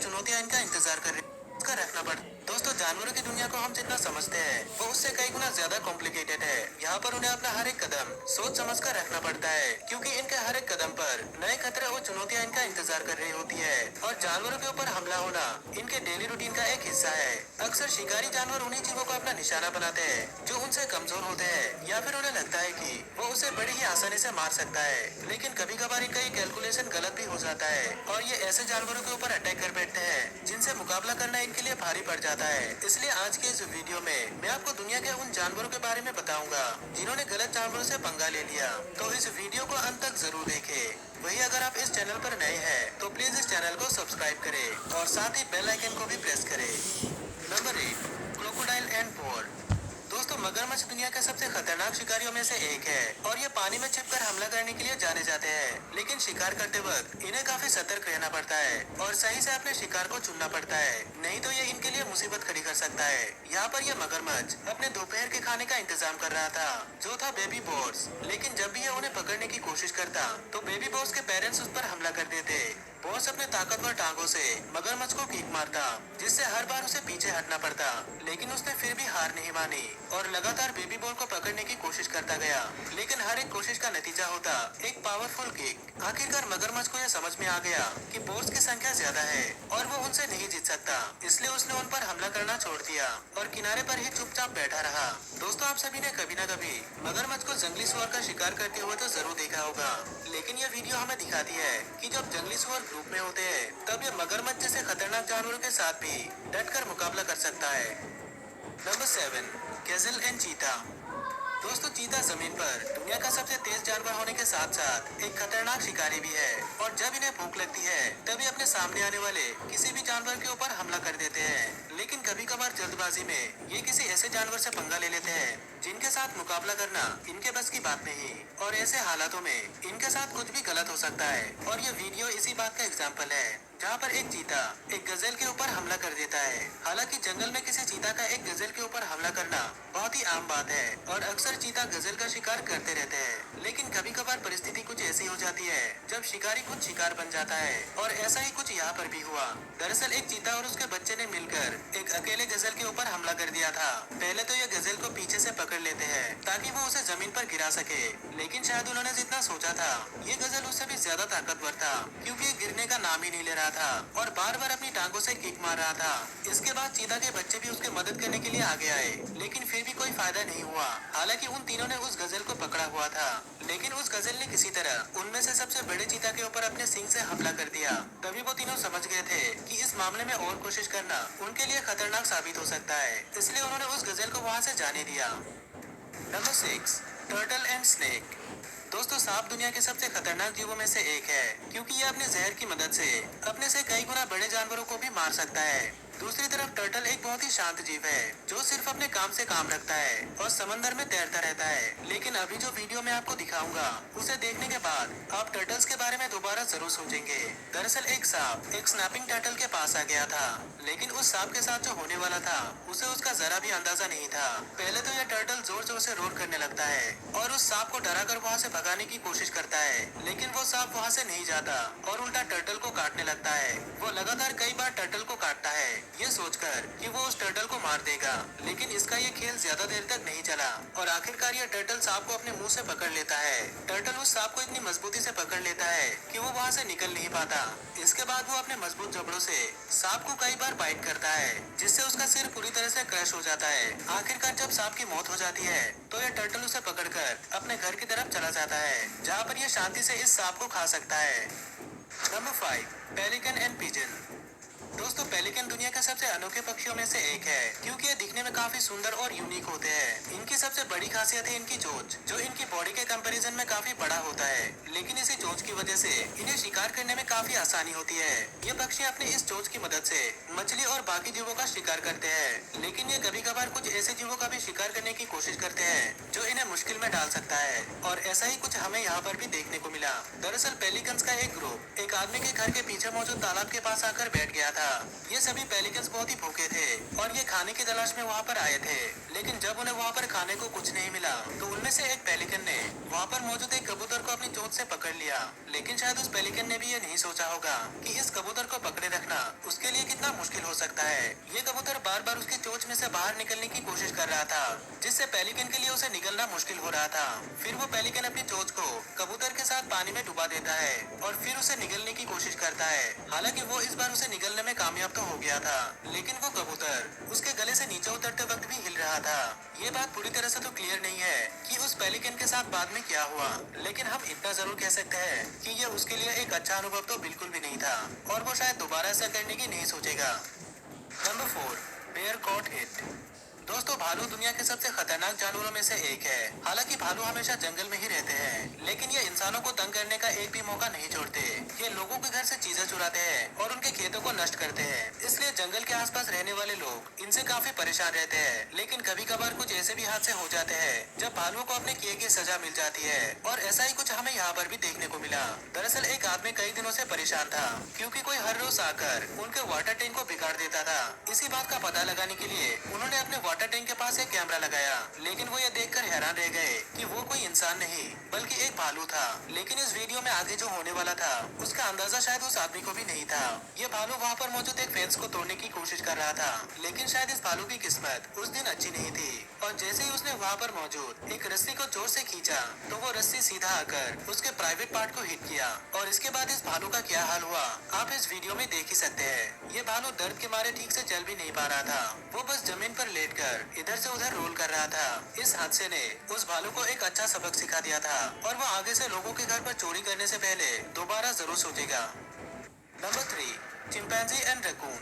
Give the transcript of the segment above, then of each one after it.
चुनौतियां इनका इंतजार कर रही उसका रखना पड़ता है। दोस्तों, जानवरों की दुनिया को हम जितना समझते हैं वो उससे कई गुना ज्यादा कॉम्प्लिकेटेड है। यहाँ पर उन्हें अपना हर एक कदम सोच समझ कर रखना पड़ता है, क्योंकि इनके हर एक कदम पर नए खतरे और चुनौतियाँ इनका इंतजार कर रही होती है। और जानवरों के ऊपर हमला होना इनके डेली रूटीन का एक हिस्सा है। अक्सर शिकारी जानवर उन्हीं जीवों को अपना निशाना बनाते हैं जो उनसे कमजोर होते हैं, या फिर उन्हें लगता है कि वो उसे बड़ी ही आसानी से मार सकता है। लेकिन कभी कभार इनका ये कैलकुलेशन गलत भी हो जाता है और ये ऐसे जानवरों के ऊपर अटैक कर बैठते हैं जिनसे मुकाबला करना इनके लिए भारी पड़ जाता है। इसलिए आज के इस वीडियो में मैं आपको दुनिया के उन जानवरों के बारे में बताऊंगा जिन्होंने गलत जानवरों से पंगा ले लिया। तो इस वीडियो को अंत तक जरूर देखें। वही अगर आप इस चैनल पर नए हैं तो प्लीज इस चैनल को सब्सक्राइब करें और साथ ही बेल आइकन को भी प्रेस करें। Number 8, crocodile and bore. दोस्तों, मगरमच्छ दुनिया के सबसे खतरनाक शिकारियों में से एक है और ये पानी में छिपकर हमला करने के लिए जाने जाते हैं। लेकिन शिकार करते वक्त इन्हें काफी सतर्क रहना पड़ता है और सही से अपने शिकार को चुनना पड़ता है, नहीं तो ये इनके लिए मुसीबत खड़ी कर सकता है। यहाँ पर यह मगरमच्छ अपने दोपहर के खाने का इंतजाम कर रहा था, जो था बेबी बोर्स। लेकिन जब भी यह उन्हें पकड़ने की कोशिश करता तो बेबी बोर्स के पेरेंट्स उस पर हमला कर देते। बॉस अपने ताकतवर टांगों से मगरमच्छ को किक मारता, जिससे हर बार उसे पीछे हटना पड़ता। लेकिन उसने फिर भी हार नहीं मानी और लगातार बेबी बॉल को पकड़ने की कोशिश करता गया। लेकिन हर एक कोशिश का नतीजा होता एक पावरफुल किक। आखिरकार मगरमच्छ को यह समझ में आ गया कि बोर्स की संख्या ज्यादा है और वो उनसे नहीं जीत सकता, इसलिए उसने उन पर हमला करना छोड़ दिया और किनारे पर ही चुपचाप बैठा रहा। दोस्तों, आप सभी ने कभी न कभी मगरमच्छ को जंगली सुअर का शिकार करते हुए तो जरूर देखा होगा, लेकिन यह वीडियो हमें दिखाती है कि जब जंगली सुअर ग्रुप में होते हैं तब ये मगरमच्छ जैसे खतरनाक जानवरों के साथ भी डटकर मुकाबला कर सकता है। नंबर 7, गैज़ल एंड चीता। दोस्तों, चीता जमीन पर दुनिया का सबसे तेज जानवर होने के साथ साथ एक खतरनाक शिकारी भी है और जब इन्हें भूख लगती है तभी अपने सामने आने वाले किसी भी जानवर के ऊपर हमला कर देते हैं। लेकिन कभी कभार जल्दबाजी में ये किसी ऐसे जानवर से पंगा ले लेते हैं जिनके साथ मुकाबला करना इनके बस की बात नहीं, और ऐसे हालातों में इनके साथ कुछ भी गलत हो सकता है। और ये वीडियो इसी बात का एग्जाम्पल है, जहाँ पर एक चीता एक गजेल के ऊपर हमला कर देता है। हालांकि जंगल में किसी चीता का एक गजेल के ऊपर हमला करना बहुत ही आम बात है और अक्सर चीता गजेल का शिकार करते रहते हैं। लेकिन कभी कभार परिस्थिति कुछ ऐसी हो जाती है जब शिकारी खुद शिकार बन जाता है, और ऐसा ही कुछ यहाँ पर भी हुआ। दरअसल एक चीता और उसके बच्चे ने मिलकर एक अकेले गजेल के ऊपर हमला कर दिया था। पहले तो ये गजेल को पीछे से पकड़ लेते हैं ताकि वो उसे जमीन पर गिरा सके, लेकिन शायद उन्होंने जितना सोचा था ये गजेल उससे भी ज्यादा ताकतवर था, क्योंकि ये गिरने का नाम ही नहीं ले रहा था और बार बार अपनी टांगों से किक मार रहा था। इसके बाद चीता के बच्चे भी उसकी मदद करने के लिए आगे आए, लेकिन फिर भी कोई फायदा नहीं हुआ। हालांकि उन तीनों ने उस गजेल को पकड़ा हुआ था, लेकिन उस गजेल ने किसी तरह उनमें से सबसे बड़े चीता के ऊपर अपने सींग से हमला कर दिया। तभी वो तीनों समझ गए थे कि इस मामले में और कोशिश करना उनके लिए खतरनाक साबित हो सकता है, इसलिए उन्होंने उस गजेल को वहाँ से जाने दिया। Number 6, turtle and snake. दोस्तों, सांप दुनिया के सबसे खतरनाक जीवों में से एक है, क्योंकि ये अपने जहर की मदद से अपने से कई गुना बड़े जानवरों को भी मार सकता है। दूसरी तरफ टर्टल एक बहुत ही शांत जीव है जो सिर्फ अपने काम से काम रखता है और समंदर में तैरता रहता है। लेकिन अभी जो वीडियो मैं आपको दिखाऊंगा उसे देखने के बाद आप टर्टल्स के बारे में दोबारा जरूर सोचेंगे। दरअसल एक सांप एक स्नैपिंग टर्टल के पास आ गया था, लेकिन उस सांप के साथ जो होने वाला था उसे उसका जरा भी अंदाजा नहीं था। पहले तो यह टर्टल जोर जोर से रोर करने लगता है और उस सांप को डरा कर वहाँ से भगाने की कोशिश करता है, लेकिन वो सांप वहाँ से नहीं जाता और उल्टा टर्टल को काटने लगता है। वो लगातार कई बार टर्टल को काटता है ये सोचकर कि वो उस टर्टल को मार देगा, लेकिन इसका ये खेल ज्यादा देर तक नहीं चला और आखिरकार ये टर्टल सांप को अपने मुंह से पकड़ लेता है। टर्टल उस सांप को इतनी मजबूती से पकड़ लेता है कि वो वहाँ से निकल नहीं पाता। इसके बाद वो अपने मजबूत जबड़ों से सांप को कई बार बाइट करता है, जिससे उसका सिर पूरी तरह से क्रश हो जाता है। आखिरकार जब सांप की मौत हो जाती है तो ये टर्टल उसे पकड़कर अपने घर की तरफ चला जाता है, जहाँ पर ये शांति से इस सांप को खा सकता है। Number 5, pelican and pigeon. दोस्तों, पेलिकन दुनिया के सबसे अनोखे पक्षियों में से एक है, क्योंकि ये दिखने में काफी सुंदर और यूनिक होते हैं। इनकी सबसे बड़ी खासियत है इनकी चोंच, जो इनकी बॉडी के कंपैरिजन में काफी बड़ा होता है, लेकिन इसी चोंच की वजह से इन्हें शिकार करने में काफी आसानी होती है। ये पक्षी अपनी इस चोंच की मदद से मछली और बाकी जीवों का शिकार करते हैं, लेकिन ये कभी कभार कुछ ऐसे जीवों का भी शिकार करने की कोशिश करते हैं जो इन्हें मुश्किल में डाल सकता है, और ऐसा ही कुछ हमें यहाँ पर भी देखने को मिला। दरअसल पेलिकन्स का एक ग्रुप एक आदमी के घर के पीछे मौजूद तालाब के पास आकर बैठ गया था। ये सभी पेलिकन्स बहुत ही भूखे थे और ये खाने की तलाश में वहाँ पर आए थे, लेकिन जब उन्हें वहाँ पर खाने को कुछ नहीं मिला तो उनमें से एक पेलिकन ने वहाँ पर मौजूद एक कबूतर को अपनी चोंच से पकड़ लिया। लेकिन शायद उस पेलिकन ने भी ये नहीं सोचा होगा कि इस कबूतर को पकड़े रखना उसके लिए बार बार उसकी चोंच में से बाहर निकलने की कोशिश कर रहा था, जिससे पेलिकन के लिए उसे निकलना मुश्किल हो रहा था। फिर वो पेलिकन अपनी चोंच को कबूतर के साथ पानी में डुबा देता है और फिर उसे निगलने की कोशिश करता है। हालांकि वो इस बार उसे निगलने में कामयाब तो हो गया था, लेकिन वो कबूतर उसके गले से नीचे उतरते वक्त भी हिल रहा था। ये बात पूरी तरह से तो क्लियर नहीं है कि उस पेलिकन के साथ बाद में क्या हुआ, लेकिन हम इतना जरूर कह सकते हैं कि ये उसके लिए एक अच्छा अनुभव तो बिल्कुल भी नहीं था और वो शायद दोबारा ऐसा करने की नहीं सोचेगा। Number 4, bear caught it. दोस्तों, भालू दुनिया के सबसे खतरनाक जानवरों में से एक है। हालांकि भालू हमेशा जंगल में ही रहते हैं, लेकिन ये इंसानों को तंग करने का एक भी मौका नहीं छोड़ते। ये लोगों के घर से चीजें चुराते हैं और उनके खेतों को नष्ट करते हैं। इसलिए जंगल के आसपास रहने वाले लोग इनसे काफी परेशान रहते हैं। लेकिन कभी कभार कुछ ऐसे भी हादसे हो जाते हैं जब भालुओं को अपने किए की सजा मिल जाती है, और ऐसा ही कुछ हमें यहाँ पर भी देखने को मिला। दरअसल एक आदमी कई दिनों से परेशान था क्योंकि कोई हर रोज आकर उनके वाटर टैंक को बिगाड़ देता था। इसी बात का पता लगाने के लिए उन्होंने अपने वाटर टैंक के पास एक कैमरा लगाया, लेकिन वो ये देखकर हैरान रह गए कि वो कोई इंसान नहीं बल्कि एक भालू था। लेकिन इस वीडियो में आगे जो होने वाला था उसका अंदाजा शायद उस आदमी को भी नहीं था। ये भालू वहाँ पर मौजूद एक फेंस को तोड़ने की कोशिश कर रहा था, लेकिन शायद इस भालू की किस्मत उस दिन अच्छी नहीं थी, और जैसे ही उसने वहाँ पर मौजूद एक रस्सी को जोर से खींचा तो वो रस्सी सीधा आकर उसके प्राइवेट पार्ट को हिट किया, और इसके बाद इस भालू का क्या हाल हुआ आप इस वीडियो में देख ही सकते हैं। ये भालू दर्द के मारे ठीक से चल भी नहीं पा रहा था, वो बस जमीन पर लेटकर इधर से उधर रोल कर रहा था। इस हादसे ने उस भालू को एक अच्छा सबक सिखा दिया था, और वो आगे से लोगों के घर पर चोरी करने से पहले दोबारा जरूर सोचेगा। Number 3, chimpanzee and raccoon.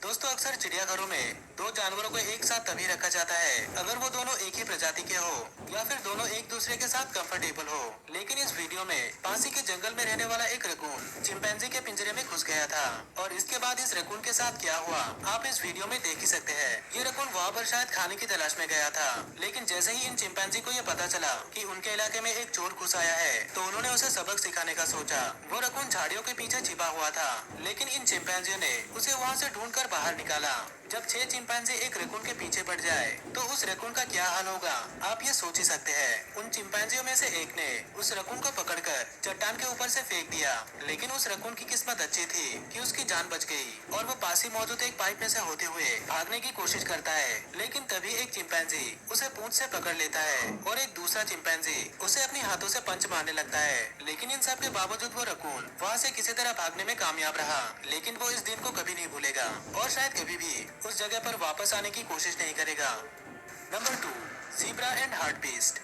दोस्तों, अक्सर चिड़ियाघरों में दो जानवरों को एक साथ तभी रखा जाता है अगर वो दोनों एक ही प्रजाति के हो या फिर दोनों एक दूसरे के साथ कंफर्टेबल हो। लेकिन इस वीडियो में पासी के जंगल में रहने वाला एक रैकून चिंपैंजी के पिंजरे में घुस गया था, और इसके बाद इस रैकून के साथ क्या हुआ आप इस वीडियो में देख ही सकते हैं। ये रैकून वहाँ पर शायद खाने की तलाश में गया था, लेकिन जैसे ही इन चिंपैंजी को ये पता चला कि उनके इलाके में एक चोर घुस आया है तो उन्होंने उसे सबक सिखाने का सोचा। वो रैकून झाड़ियों के पीछे छिपा हुआ था, लेकिन इन चिंपैंजियों ने उसे वहाँ से ढूंढकर बाहर निकाला। जब 6 चिंपैंजी एक रैकून के पीछे पड़ जाए तो उस रैकून का क्या हाल होगा आप ये सोच ही सकते हैं। उन चिंपैंजियों में से एक ने उस रैकून को पकड़कर चट्टान के ऊपर से फेंक दिया, लेकिन उस रैकून की किस्मत अच्छी थी कि उसकी जान बच गई, और वो पास ही मौजूद एक पाइप में से होते हुए भागने की कोशिश करता है। लेकिन तभी एक चिंपैंजी उसे पूंछ से पकड़ लेता है और एक दूसरा चिंपैंजी उसे अपने हाथों से पंच मारने लगता है। लेकिन इन सब के बावजूद वो रैकून वहाँ से किसी तरह भागने में कामयाब रहा, लेकिन वो इस दिन को कभी नहीं भूलेगा और शायद कभी भी उस जगह पर वापस आने की कोशिश नहीं करेगा। Number 2, zebra and hartebeest.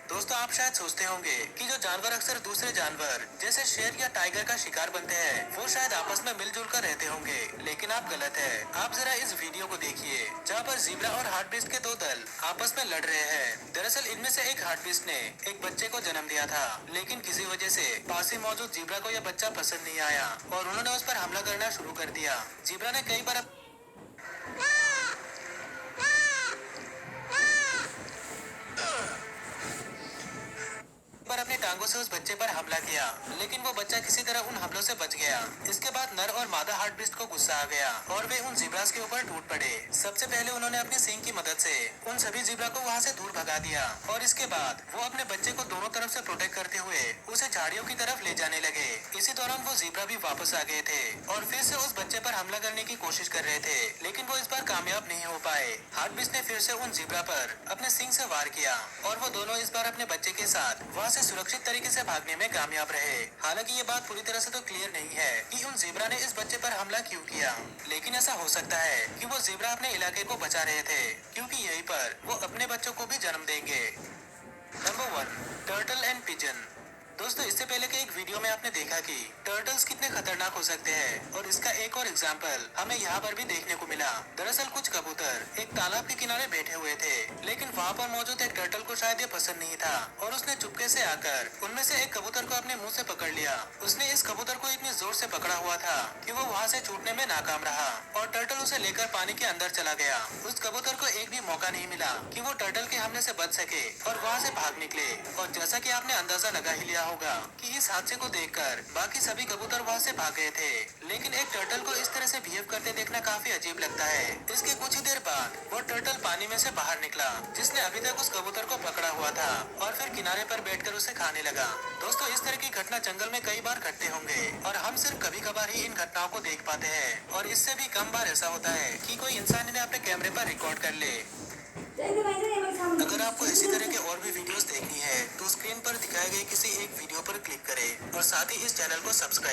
दोस्तों, आप शायद सोचते होंगे कि जो जानवर अक्सर दूसरे जानवर जैसे शेर या टाइगर का शिकार बनते हैं वो शायद आपस में मिलजुल कर रहते होंगे, लेकिन आप गलत है। आप जरा इस वीडियो को देखिए जहाँ पर ज़ीब्रा और हार्टबीस्ट के दो दल आपस में लड़ रहे हैं। दरअसल इनमें से एक हार्टबीस्ट ने एक बच्चे को जन्म दिया था, लेकिन किसी वजह से पास ही मौजूद ज़ीब्रा को यह बच्चा पसंद नहीं आया और उन्होंने उस पर हमला करना शुरू कर दिया। ज़ीब्रा ने कई बार अपनी टांगों से उस बच्चे पर हमला किया, लेकिन वो बच्चा किसी तरह उन हमलों से बच गया। इसके बाद नर और मादा हार्टबीस्ट को गुस्सा आ गया और वे उन ज़ीब्रास के ऊपर टूट पड़े। सबसे पहले उन्होंने अपनी सींग की मदद से उन सभी ज़ीब्रा को वहाँ से दूर भगा दिया, और इसके बाद वो अपने बच्चे को दोनों तरफ से प्रोटेक्ट करते हुए उसे झाड़ियों की तरफ ले जाने लगे। इसी दौरान वो ज़ीब्रा भी वापस आ गए थे और फिर से उस बच्चे पर हमला करने की कोशिश कर रहे थे, लेकिन वो इस बार कामयाब नहीं हो पाए। हार्टबीस्ट ने फिर से उन ज़ीब्रा पर अपने सींग से वार किया और वो दोनों इस बार अपने बच्चे के साथ वहाँ से सुरक्षित तरीके से भागने में कामयाब रहे। हालांकि ये बात पूरी तरह से तो क्लियर नहीं है कि उन ज़ीब्रा ने इस बच्चे पर हमला क्यों किया, लेकिन ऐसा हो सकता है कि वो ज़ीब्रा अपने इलाके को बचा रहे थे, क्योंकि यहीं पर वो अपने बच्चों को भी जन्म देंगे। Number 1, turtle and pigeon. दोस्तों, इससे पहले के एक वीडियो में आपने देखा कि टर्टल्स कितने खतरनाक हो सकते हैं, और इसका एक और एग्जाम्पल हमें यहाँ पर भी देखने को मिला। दरअसल कुछ कबूतर एक तालाब के किनारे बैठे हुए थे, लेकिन वहाँ पर मौजूद एक टर्टल को शायद ये पसंद नहीं था और उसने चुपके से आकर उनमें से एक कबूतर को अपने मुंह से पकड़ लिया। उसने इस कबूतर को इतनी जोर से पकड़ा हुआ था कि वो वहाँ से छूटने में नाकाम रहा और टर्टल उसे लेकर पानी के अंदर चला गया। उस कबूतर को एक भी मौका नहीं मिला कि वो टर्टल के हमले से बच सके और वहाँ से भाग निकले। और जैसा कि आपने अंदाजा लगा ही लिया होगा कि इस हादसे को देखकर बाकी सभी कबूतर वहाँ से भाग गए थे, लेकिन एक टर्टल को इस तरह से बिहेव बिहेव करते देखना काफी अजीब लगता है। इसके कुछ ही देर बाद वो टर्टल पानी में से बाहर निकला, जिसने अभी तक उस कबूतर को पकड़ा हुआ था, और फिर किनारे पर बैठकर उसे खाने लगा। दोस्तों, इस तरह की घटना जंगल में कई बार घटते होंगे और हम सिर्फ कभी कभार ही इन घटनाओं को देख पाते हैं, और इससे भी कम बार ऐसा होता है कि कोई इंसान इन्हें अपने कैमरे पर रिकॉर्ड कर ले। अगर आपको इसी तरह के और भी वीडियोस देखनी है तो स्क्रीन पर दिखाए गए किसी एक वीडियो पर क्लिक करें और साथ ही इस चैनल को सब्सक्राइब